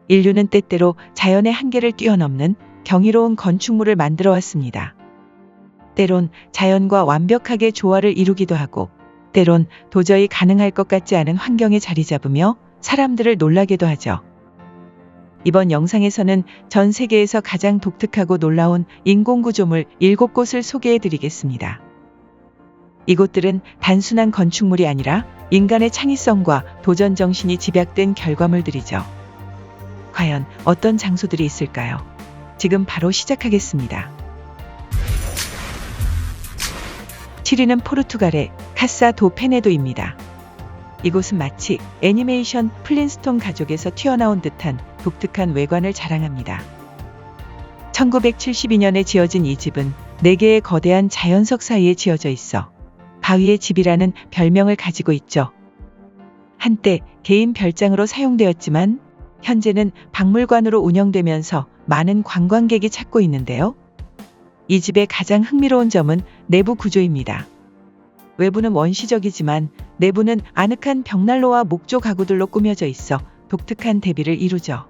인류는 때때로 자연의 한계를 뛰어넘는 경이로운 건축물을 만들어 왔습니다. 때론 자연과 완벽하게 조화를 이루기도 하고, 때론 도저히 가능할 것 같지 않은 환경에 자리 잡으며 사람들을 놀라게도 하죠. 이번 영상에서는 전 세계에서 가장 독특하고 놀라운 인공구조물 7곳을 소개해 드리겠습니다. 이곳들은 단순한 건축물이 아니라 인간의 창의성과 도전 정신이 집약된 결과물들이죠. 과연 어떤 장소들이 있을까요? 지금 바로 시작하겠습니다. 7위는 포르투갈의 카사 도 페네도입니다. 이곳은 마치 애니메이션 플린스톤 가족에서 튀어나온 듯한 독특한 외관을 자랑합니다. 1972년에 지어진 이 집은 4개의 거대한 자연석 사이에 지어져 있어 바위의 집이라는 별명을 가지고 있죠. 한때 개인 별장으로 사용되었지만 현재는 박물관으로 운영되면서 많은 관광객이 찾고 있는데요. 이 집의 가장 흥미로운 점은 내부 구조입니다. 외부는 원시적이지만 내부는 아늑한 벽난로와 목조 가구들로 꾸며져 있어 독특한 대비를 이루죠.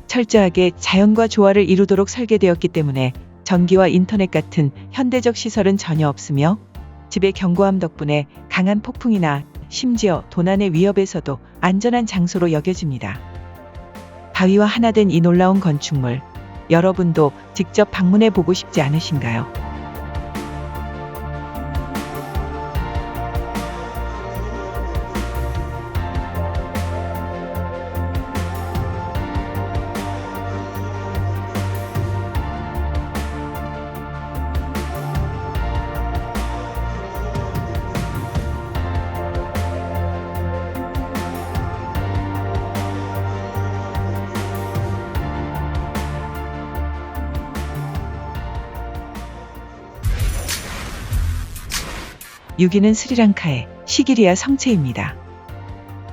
철저하게 자연과 조화를 이루도록 설계되었기 때문에 전기와 인터넷 같은 현대적 시설은 전혀 없으며 집의 견고함 덕분에 강한 폭풍이나 심지어 도난의 위협에서도 안전한 장소로 여겨집니다. 바위와 하나 된 이 놀라운 건축물, 여러분도 직접 방문해 보고 싶지 않으신가요? (6위는) 스리랑카의 시기리아 성체입니다.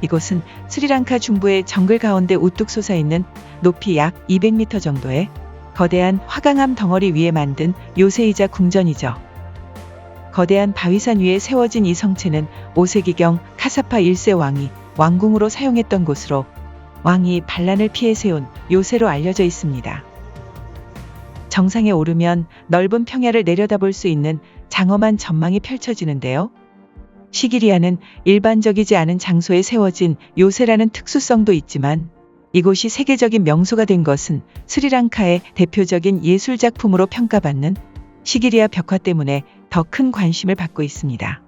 이곳은 스리랑카 중부의 정글 가운데 우뚝 솟아있는 높이 약 200m 정도의 거대한 화강암 덩어리 위에 만든 요새이자 궁전이죠. 거대한 바위산 위에 세워진 이 성체는 5세기경 카사파 1세 왕이 왕궁으로 사용했던 곳으로 왕이 반란을 피해 세운 요새로 알려져 있습니다. 정상에 오르면 넓은 평야를 내려다볼 수 있는 장엄한 전망이 펼쳐지는데요. 시기리아는 일반적이지 않은 장소에 세워진 요새라는 특수성도 있지만 이곳이 세계적인 명소가 된 것은 스리랑카의 대표적인 예술작품으로 평가받는 시기리아 벽화 때문에 더 큰 관심을 받고 있습니다.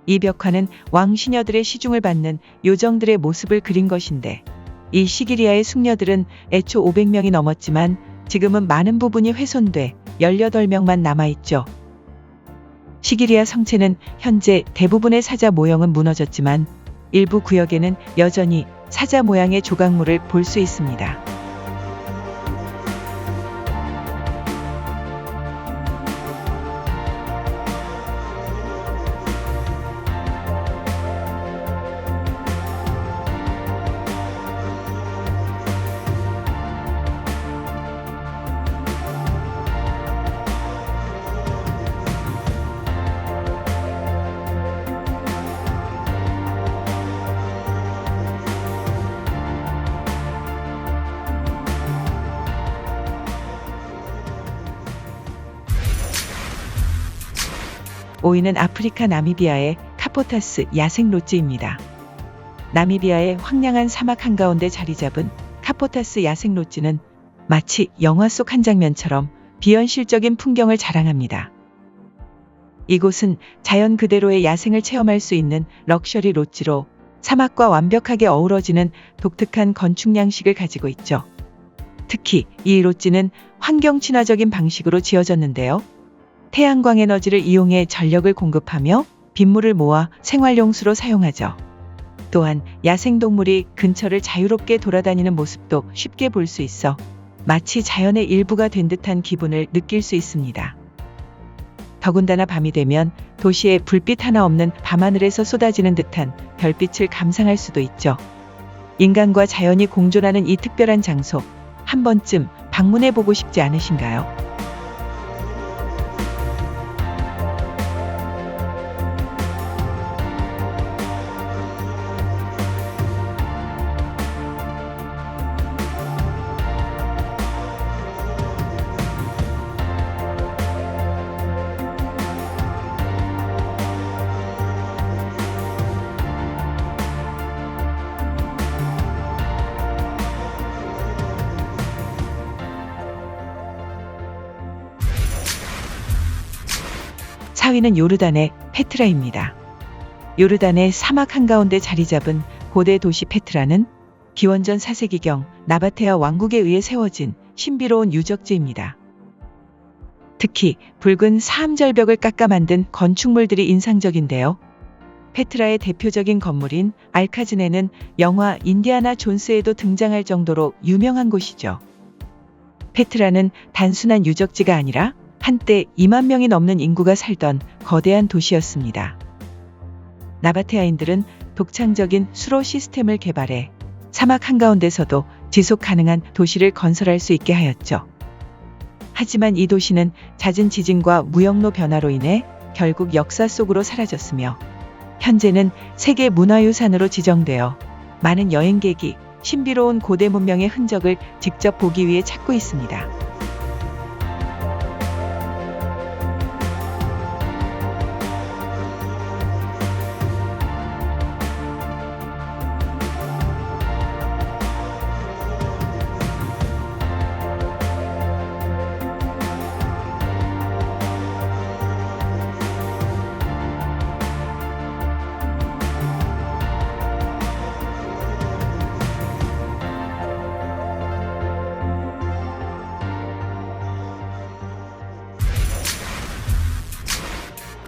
이 벽화는 왕시녀들의 시중을 받는 요정들의 모습을 그린 것인데 이 시기리아의 숙녀들은 애초 500명이 넘었지만 지금은 많은 부분이 훼손돼 18명만 남아있죠. 시기리아 성체는 현재 대부분의 사자 모형은 무너졌지만 일부 구역에는 여전히 사자 모양의 조각물을 볼 수 있습니다. (5위는) 아프리카 나미비아의 카포타스 야생 롯지입니다. 나미비아의 황량한 사막 한가운데 자리 잡은 카포타스 야생 롯지는 마치 영화 속 한 장면처럼 비현실적인 풍경을 자랑합니다. 이곳은 자연 그대로의 야생을 체험할 수 있는 럭셔리 롯지로 사막과 완벽하게 어우러지는 독특한 건축 양식을 가지고 있죠. 특히 이 롯지는 환경 친화적인 방식으로 지어졌는데요. 태양광 에너지를 이용해 전력을 공급하며 빗물을 모아 생활용수로 사용하죠. 또한 야생동물이 근처를 자유롭게 돌아다니는 모습도 쉽게 볼 수 있어 마치 자연의 일부가 된 듯한 기분을 느낄 수 있습니다. 더군다나 밤이 되면 도시의 불빛 하나 없는 밤하늘에서 쏟아지는 듯한 별빛을 감상할 수도 있죠. 인간과 자연이 공존하는 이 특별한 장소, 한 번쯤 방문해 보고 싶지 않으신가요? 서있는 요르단의 페트라입니다. 요르단의 사막 한가운데 자리 잡은 고대 도시 페트라는 기원전 4세기경 나바테아 왕국에 의해 세워진 신비로운 유적지입니다. 특히 붉은 사암절벽을 깎아 만든 건축물들이 인상적인데요. 페트라의 대표적인 건물인 알카즈네는 영화 인디아나 존스에도 등장할 정도로 유명한 곳이죠. 페트라는 단순한 유적지가 아니라 한때 2만 명이 넘는 인구가 살던 거대한 도시였습니다. 나바테아인들은 독창적인 수로 시스템을 개발해 사막 한가운데서도 지속 가능한 도시를 건설할 수 있게 하였죠. 하지만 이 도시는 잦은 지진과 무역로 변화로 인해 결국 역사 속으로 사라졌으며 현재는 세계 문화유산으로 지정되어 많은 여행객이 신비로운 고대 문명의 흔적을 직접 보기 위해 찾고 있습니다.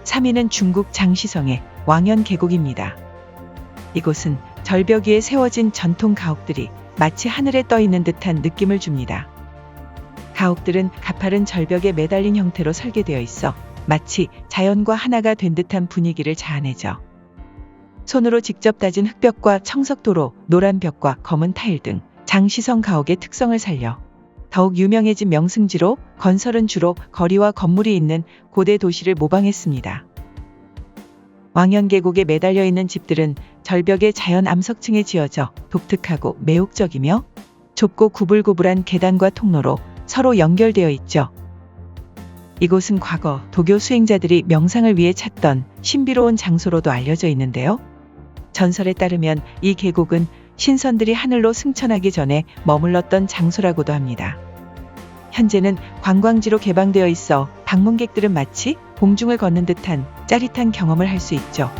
(3) 위는 중국 장시성의 왕현 계곡입니다. 이곳은 절벽 위에 세워진 전통 가옥들이 마치 하늘에 떠 있는 듯한 느낌을 줍니다. 가옥들은 가파른 절벽에 매달린 형태로 설계되어 있어 마치 자연과 하나가 된 듯한 분위기를 자아내죠. 손으로 직접 다진 흙벽과 청석도로, 노란 벽과 검은 타일 등 장시성 가옥의 특성을 살려 더욱 유명해진 명승지로 건설은 주로 거리와 건물이 있는 고대 도시를 모방했습니다. 왕현 계곡에 매달려 있는 집들은 절벽의 자연 암석층에 지어져 독특하고 매혹적이며 좁고 구불구불한 계단과 통로로 서로 연결되어 있죠. 이곳은 과거 도교 수행자들이 명상을 위해 찾던 신비로운 장소로도 알려져 있는데요. 전설에 따르면 이 계곡은 신선들이 하늘로 승천하기 전에 머물렀던 장소라고도 합니다. 현재는 관광지로 개방되어 있어 방문객들은 마치 공중을 걷는 듯한 짜릿한 경험을 할 수 있죠.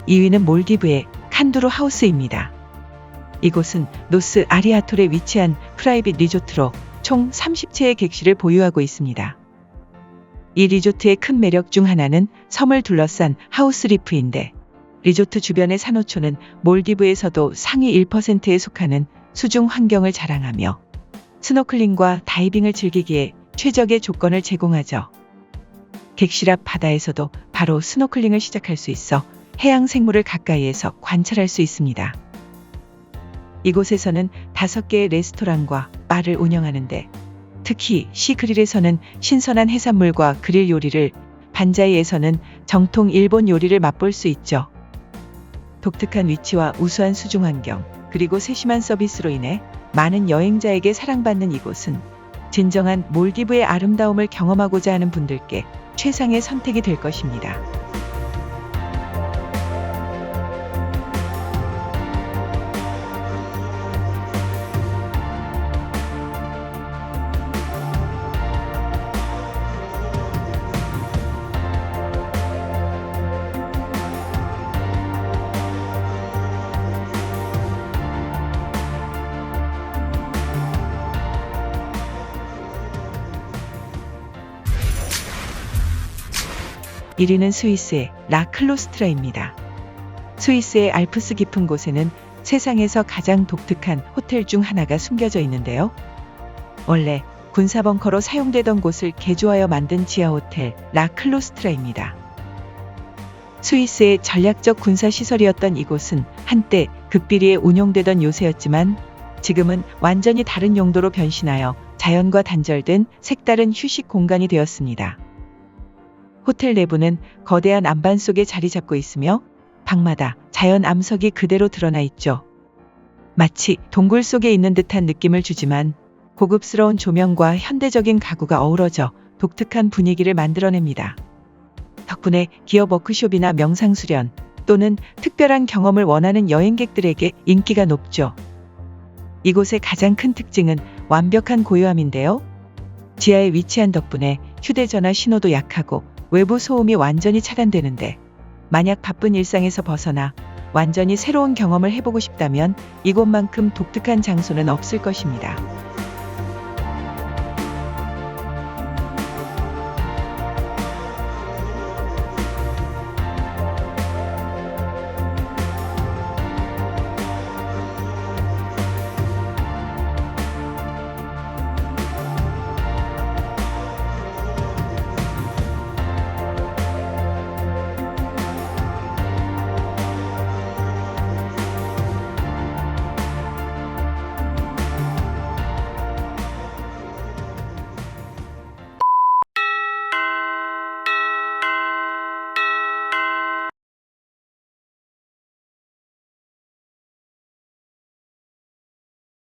(2위는) 몰디브의 칸두루 하우스입니다. 이곳은 노스 아리아톨에 위치한 프라이빗 리조트로 총 30채의 객실을 보유하고 있습니다. 이 리조트의 큰 매력 중 하나는 섬을 둘러싼 하우스 리프인데 리조트 주변의 산호초는 몰디브에서도 상위 1%에 속하는 수중 환경을 자랑하며 스노클링과 다이빙을 즐기기에 최적의 조건을 제공하죠. 객실 앞 바다에서도 바로 스노클링을 시작할 수 있어 해양 생물을 가까이에서 관찰할 수 있습니다. 이곳에서는 5개의 레스토랑과 바를 운영하는데 특히 시그릴에서는 신선한 해산물과 그릴 요리를, 반자이에서는 정통 일본 요리를 맛볼 수 있죠. 독특한 위치와 우수한 수중 환경, 그리고 세심한 서비스로 인해 많은 여행자에게 사랑받는 이곳은 진정한 몰디브의 아름다움을 경험하고자 하는 분들께 최상의 선택이 될 것입니다. (1위는) 스위스의 라클로스트라입니다. 스위스의 알프스 깊은 곳에는 세상에서 가장 독특한 호텔 중 하나가 숨겨져 있는데요. 원래 군사벙커로 사용되던 곳을 개조하여 만든 지하호텔 라클로스트라입니다. 스위스의 전략적 군사시설이었던 이곳은 한때 극비리에 운용되던 요새였지만 지금은 완전히 다른 용도로 변신하여 자연과 단절된 색다른 휴식 공간이 되었습니다. 호텔 내부는 거대한 안반 속에 자리 잡고 있으며 방마다 자연 암석이 그대로 드러나 있죠. 마치 동굴 속에 있는 듯한 느낌을 주지만 고급스러운 조명과 현대적인 가구가 어우러져 독특한 분위기를 만들어냅니다. 덕분에 기업 워크숍이나 명상수련 또는 특별한 경험을 원하는 여행객들에게 인기가 높죠. 이곳의 가장 큰 특징은 완벽한 고요함인데요. 지하에 위치한 덕분에 휴대전화 신호도 약하고 외부 소음이 완전히 차단되는데 만약 바쁜 일상에서 벗어나 완전히 새로운 경험을 해보고 싶다면 이곳만큼 독특한 장소는 없을 것입니다.